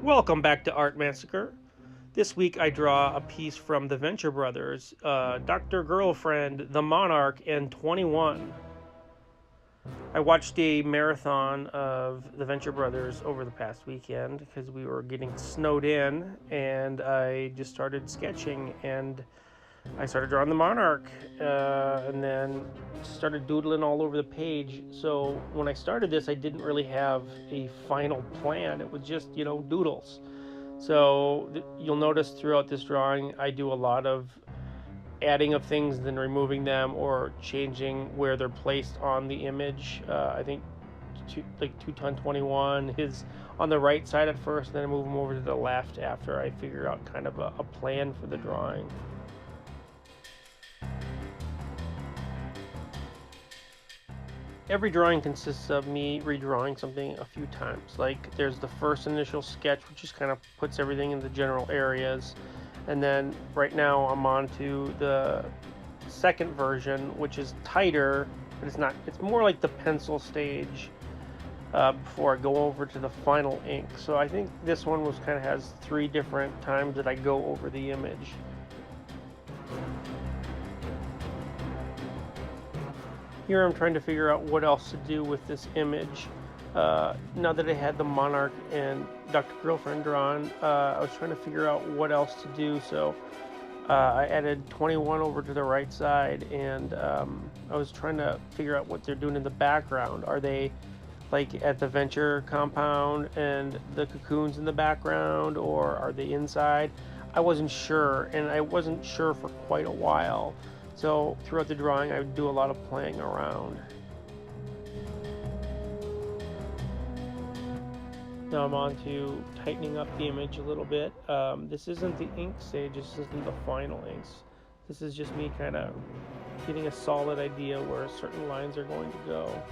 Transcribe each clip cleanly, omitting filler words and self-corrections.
Welcome back to Art Massacre. This week I draw a piece from the Venture Brothers, Dr. Girlfriend, The Monarch, and 21. I watched a marathon of the Venture Brothers over the past weekend because we were getting snowed in, and I just started sketching and I started drawing the Monarch, and then started doodling all over the page. So when I started this, I didn't really have a final plan. It was just, doodles. So you'll notice throughout this drawing, I do a lot of adding of things, then removing them, or changing where they're placed on the image. I think like 2 ton 21 is on the right side at first, then I move them over to the left after I figure out kind of a plan for the drawing. Every drawing consists of me redrawing something a few times. Like there's the first initial sketch, which just kind of puts everything in the general areas. And then right now I'm on to the second version, which is tighter, but it's more like the pencil stage before I go over to the final ink. So I think this one has 3 different times that I go over the image. Here I'm trying to figure out what else to do with this image. Now that I had the Monarch and Dr. Girlfriend drawn, I was trying to figure out what else to do. So I added 21 over to the right side, and I was trying to figure out what they're doing in the background. Are they like at the Venture compound and the cocoons in the background, or are they inside? I wasn't sure, and I wasn't sure for quite a while. So throughout the drawing, I would do a lot of playing around. Now I'm on to tightening up the image a little bit. This isn't the ink stage, this isn't the final inks. This is just me kind of getting a solid idea where certain lines are going to go.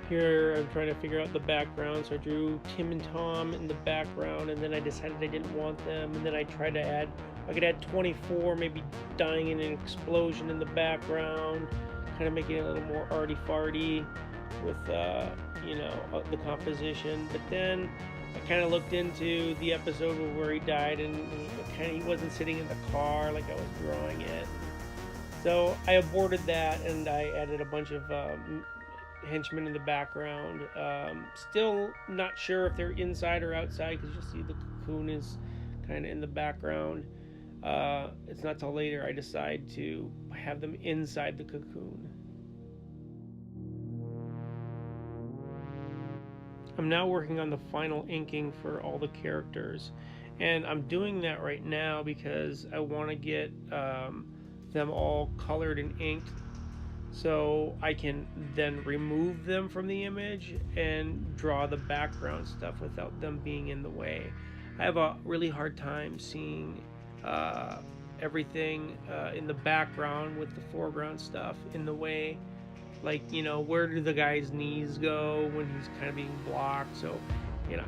Here I'm trying to figure out the background, so I drew Tim and Tom in the background, and then I decided I didn't want them, and then I tried to add, I could add 24, maybe dying in an explosion in the background, kind of making it a little more arty-farty with, the composition. But then I kind of looked into the episode where he died, and he wasn't sitting in the car like I was drawing it. So I aborted that, and I added a bunch of henchmen in the background. Still not sure if they're inside or outside, because you'll see the cocoon is kind of in the background. It's not till later I decide to have them inside the cocoon. I'm now working on the final inking for all the characters, and I'm doing that right now because I want to get them all colored and inked, so I can then remove them from the image and draw the background stuff without them being in the way. I have a really hard time seeing everything in the background with the foreground stuff in the way. Like, where do the guy's knees go when he's kind of being blocked? So,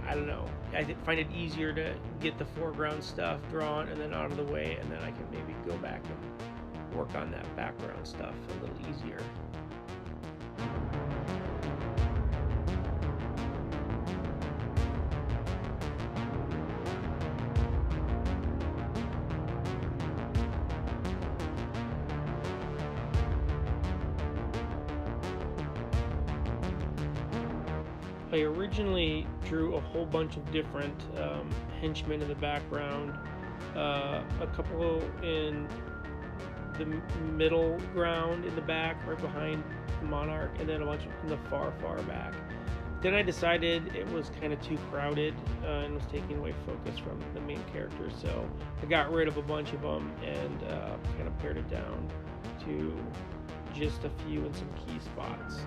I don't know. I find it easier to get the foreground stuff drawn and then out of the way, and then I can maybe go back and work on that background stuff a little easier. I originally drew a whole bunch of different henchmen in the background, a couple in the middle ground in the back, right behind the Monarch, and then a bunch in the far back. Then I decided it was kind of too crowded and was taking away focus from the main characters, so I got rid of a bunch of them and kind of pared it down to just a few in some key spots.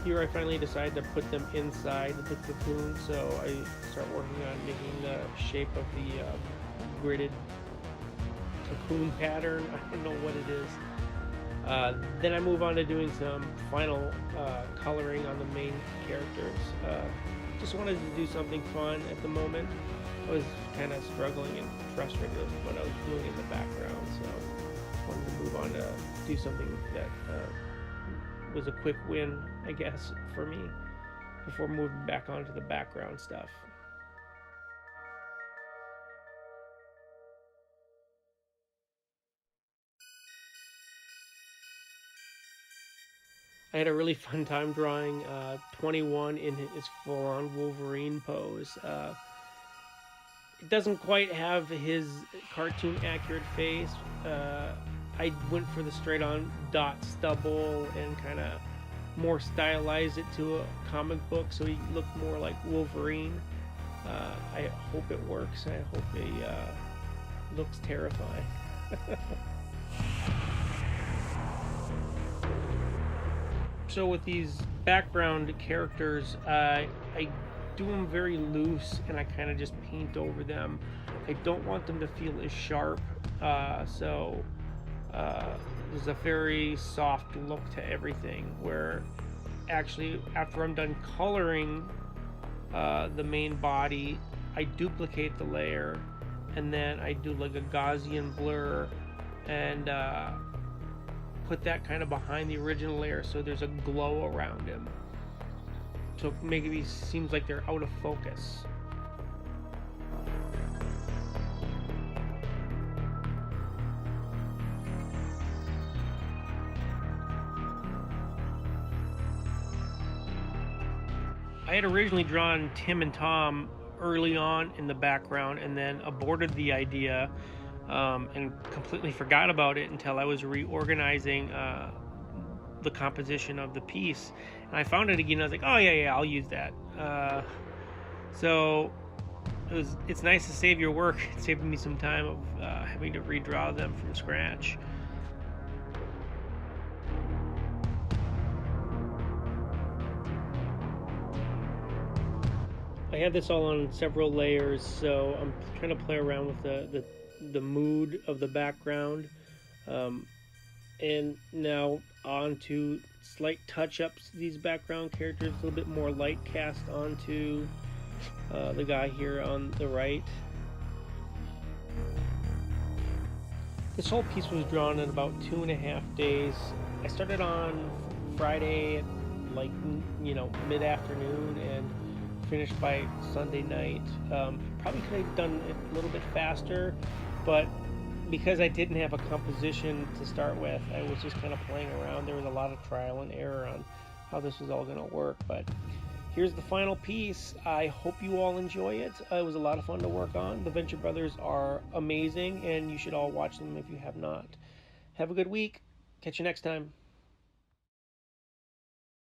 Here I finally decided to put them inside the cocoon, so I start working on making the shape of the gridded cocoon pattern. I don't know what it is. Then I move on to doing some final coloring on the main characters. Just wanted to do something fun at the moment. I was kind of struggling and frustrated with what I was doing in the background, so I wanted to move on to do something that was a quick win, I guess, for me before moving back onto the background stuff. I had a really fun time drawing 21 in his full-on Wolverine pose. It doesn't quite have his cartoon accurate face. I went for the straight-on dot stubble and kind of more stylized it to a comic book so he looked more like Wolverine. I hope it works. I hope he looks terrifying. So with these background characters, I do them very loose and I kind of just paint over them. I don't want them to feel as sharp, so there's a very soft look to everything, where actually after I'm done coloring the main body, I duplicate the layer and then I do like a Gaussian blur and put that kind of behind the original layer so there's a glow around him, so maybe it seems like they're out of focus. I had originally drawn Tim and Tom early on in the background and then aborted the idea and completely forgot about it until I was reorganizing the composition of the piece. And I found it again. I was like, oh yeah, I'll use that. So it's nice to save your work. It saved me some time of having to redraw them from scratch. I have this all on several layers, so I'm trying to play around with the mood of the background, and now on to slight touch-ups. These background characters, a little bit more light cast onto the guy here on the right. This whole piece was drawn in about 2.5 days. I started on Friday at like mid-afternoon and finished by Sunday night. Probably could have done it a little bit faster, but because I didn't have a composition to start with, I was just kind of playing around. There was a lot of trial and error on how this was all going to work, but here's the final piece. I hope you all enjoy it. It was a lot of fun to work on. The Venture Brothers are amazing, and you should all watch them if you have not. Have a good week. Catch you next time.